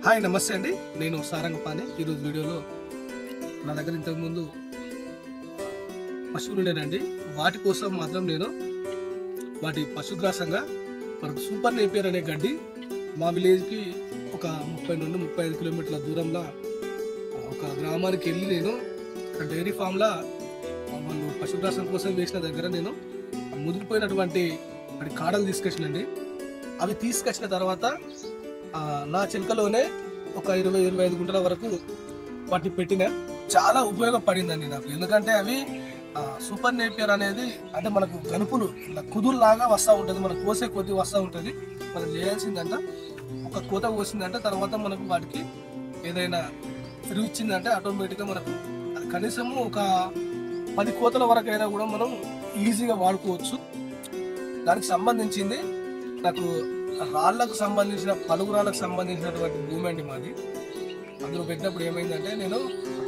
Hi నమస్తే అండి, నేను సారంగపాణి. ఈరోజు వీడియోలో నా దగ్గర ఇంతకుముందు పశువులు ఉండేనండి. వాటి కోసం మాత్రం నేను వాటి పశుగ్రాసంగా మనకు సూపర్ నేపియర్ అనే గడ్డి మా విలేజ్కి ఒక 30 నుండి 35 కిలోమీటర్ల దూరంలో ఒక గ్రామానికి వెళ్ళి నేను డైరీ ఫామ్లో వాళ్ళు పశుగ్రాసం కోసం వేసిన దగ్గర నేను ముదిరిపోయినటువంటి కాడలు తీసుకొచ్చినండి. అవి తీసుకొచ్చిన తర్వాత నా చిలకలోనే ఒక 20-25 గుంటల వరకు వాటిని పెట్టిన. చాలా ఉపయోగపడిందండి నాకు. ఎందుకంటే అవి సూపర్ నేపియర్ అనేది అంటే మనకు గనుపులు కుదురులాగా వస్తూ ఉంటుంది, మనకు కోసే కొద్ది వస్తూ ఉంటుంది. మనం చేయాల్సిందంట ఒక కోత కోసిందంటే తర్వాత మనకు వాటికి ఏదైనా ఎరువు ఇచ్చిందంటే ఆటోమేటిక్గా మనకు కనీసము ఒక 10 కోతల వరకు అయినా కూడా మనం ఈజీగా వాడుకోవచ్చు. దానికి సంబంధించింది నాకు రాళ్లకు సంబంధించిన పలుగురాళ్ళకు సంబంధించినటువంటి భూమి అండి మాది. అందులో పెట్టినప్పుడు ఏమైందంటే నేను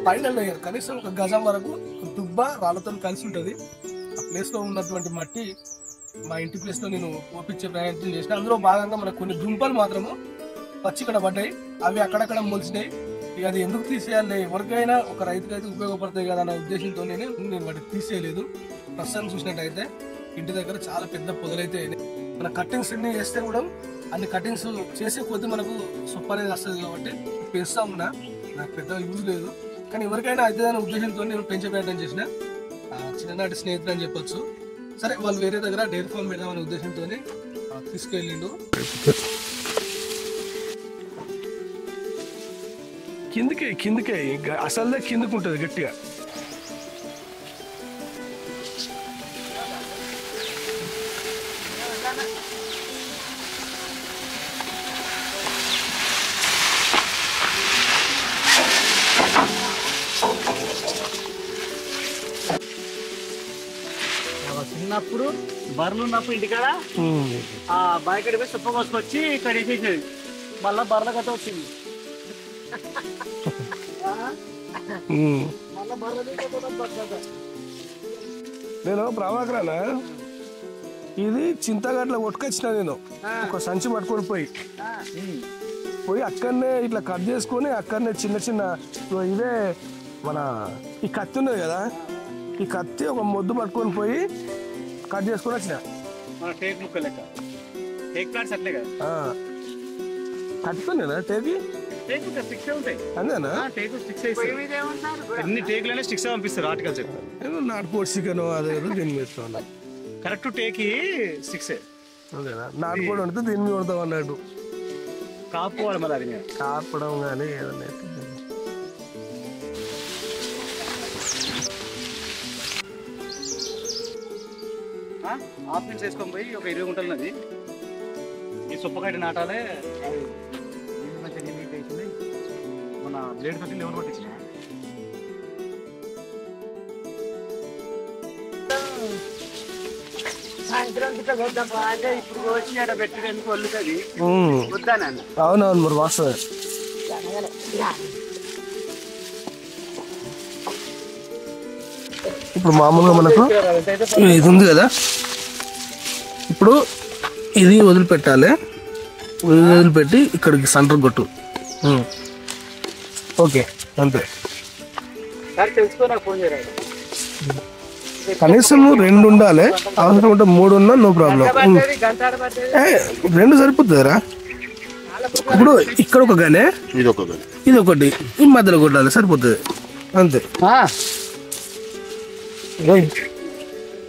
పైన లేయర్ కనీసం ఒక గజం వరకు దుబ్బ రాళ్ళతో కలిసి ఉంటుంది. ఆ ప్లేస్లో ఉన్నటువంటి మట్టి మా ఇంటి ప్లేస్లో నేను పోపించే ప్రయత్నం చేసిన. అందులో భాగంగా మనకు కొన్ని దుంపలు మాత్రము పచ్చికడ పడ్డాయి. అవి అక్కడక్కడ మొలిచినాయి. ఇక అది ఎందుకు తీసేయాలి, ఎవరికైనా ఒక రైతుకైతే ఉపయోగపడతాయి కదా అన్న ఉద్దేశంతో నేను వాటికి తీసేయలేదు. ప్రస్తుతం చూసినట్టయితే ఇంటి దగ్గర చాలా పెద్ద పొదలైతే మన కటింగ్స్ అన్ని చేస్తే కూడా అన్ని కటింగ్స్ చేసే కొద్దీ మనకు సూపర్ అనేది వస్తుంది కాబట్టి పెంచుతా ఉన్నా. నాకు పెద్ద యూజ్ లేదు, కానీ ఎవరికైనా అయితే అనే ఉద్దేశంతో నేను పెంచే ప్రయత్నం చేసిన. చిన్ననాటి స్నేహితులు అని చెప్పొచ్చు. సరే, వాళ్ళు వేరే దగ్గర డైరీ ఫామ్ పెడదామనే ఉద్దేశంతో తీసుకెళ్ళిండు. కిందికే అసలు కిందకు ఉంటుంది గట్టిగా. చిన్నప్పుడు బర్రెలు ఉన్నప్పుడు ఇంటికాడ ఆ బాయికడి పోయి సుప్ప కోసుకొచ్చి ఇక్కడ వేసేసేది. మళ్ళా బర్రెల కథ వచ్చింది. నేను ప్రభాకరనా ఇది చింతగడ్ల కొట్టుకొచ్చిన. నేను ఒక సంచి పట్టుకొని పోయి అక్కడనే ఇట్లా కట్ చేసుకొని అక్కడనే చిన్న చిన్న ఇవే మన ఈ కత్తి ఉన్నది కదా, ఈ కత్తి ఒక మొద్దు పట్టుకొని పోయి కట్ చేసుకొని వచ్చిన. టేక్ ముక్క లెక్క టేక్ ప్లాంట్స్ అట్లే కదా కట్టుకున్నా టేకి అంతేనా? అన్ని టేకులనే స్టిక్స్ పంపిస్తారు ఆర్టికల్చర్. నాటుకోడి చికెన్ అదే దీని మీద కరెక్ట్ టేకి స్టిక్సే. అదేనా? నాటుకోడి వండితే దీని మీద కొడతాం అన్నట్టు. కాపుకోవాలి మరి అది కాపడం కానీ ఏదన్నా ఆఫ్నింగ్స్ వేసుకొని పోయి ఒక 20 గుంటలు ఉన్నది. ఈ సుప్పగడ్డి నాటాలే. మన బ్లేడ్ తోటి లెవెల్ పట్టించిన ఇప్పుడు వచ్చి అక్కడ పెట్టడానికి వల్లుతుంది. అవునవును మరి వాస్తవే. ఇప్పుడు మామూలుగా మనకు ఇది ఉంది కదా, ఇప్పుడు ఇది వదిలిపెట్టాలి. వదిలిపెట్టి ఇక్కడికి సెంటర్ కొట్టు. ఓకే, అంతే. కనీసం 2 ఉండాలి, అవసరం ఉంటే 3 ఉన్నా నో ప్రాబ్లం. 2 సరిపోతుందిరా. ఇప్పుడు ఇక్కడ ఒక గనే, ఇది ఒకటి, ఈ మధ్యలో కొట్టాలి, సరిపోతుంది అంతే.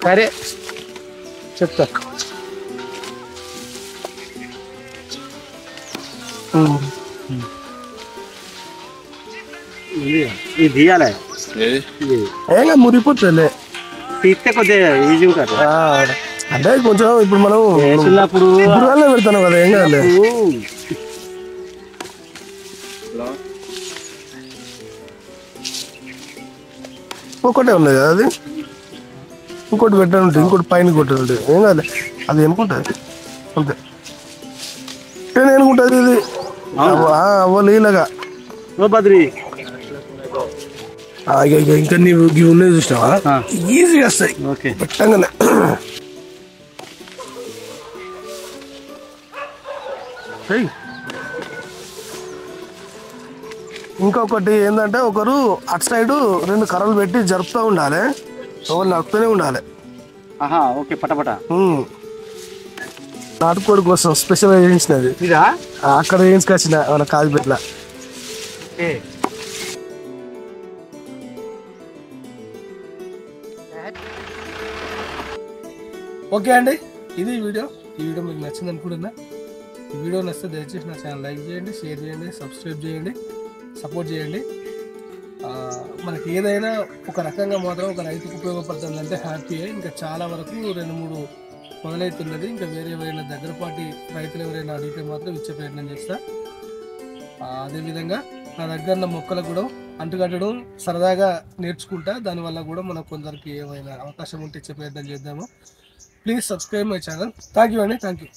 సరే చెప్తా. ఇది తీయాలి, మురిగిపోతుంది. తీస్తే కొద్దిగా ఈజీ ఉంటుంది అంటే కొంచెం. ఇప్పుడు మనం చిన్నప్పుడు పెడతాను కదా, ఏం కాదు. ఒకటే ఉన్నది కదా, అది ఇంకోటి పెట్టాను ఉంటుంది, ఇంకోటి పైన కొట్టాను ఉంటుంది, ఏం కాదు. అది ఎనుకుంటుంది అంతే. నేను ఎనుకుంటుంది ఇది అవ్వాలి ఇలాగా. బద్రి ఇంకా నీవు ఇవి ఉన్నాయి చూసినావా, ఈజీగా వస్తాయి పెట్టంగానే. ఇంకొకటి ఏంటంటే ఒకరు అటు సైడు 2 కర్రలు పెట్టి జరుపుతూ ఉండాలి, ఒకరు నడుపుతూనే ఉండాలి. ఓకే పటపట. నాటుకోడి కోసం స్పెషల్ వేయించినది ఇదా అక్కడ వేయించుకొచ్చిన మన కాజుపేటలో. ఓకే అండి, ఇది ఈ వీడియో మీకు నచ్చింది అనుకుంటున్నా. ఈ వీడియో నచ్చితే దయచేసి నా ఛానల్ లైక్ చేయండి, షేర్ చేయండి, సబ్స్క్రైబ్ చేయండి, సపోర్ట్ చేయండి. మనకి ఏదైనా ఒక రకంగా మాత్రం ఒక రైతుకు ఉపయోగపడుతుంది అంటే హ్యాపీయే. ఇంకా చాలా వరకు 2-3 మొదలవుతున్నది. ఇంకా వేరే ఎవరైనా దగ్గరపాటి రైతులు ఎవరైనా అడిగితే మాత్రం ఇచ్చే ప్రయత్నం చేస్తా. అదేవిధంగా నా దగ్గర ఉన్న మొక్కలకు కూడా అంటుకట్టడం సరదాగా నేర్చుకుంటా. దానివల్ల కూడా మనకు కొందరికి ఏమైనా అవకాశం ఉంటే ఇచ్చే ప్రయత్నం చేద్దాము. Please subscribe my channel. Thank you అండి, థ్యాంక్ యూ.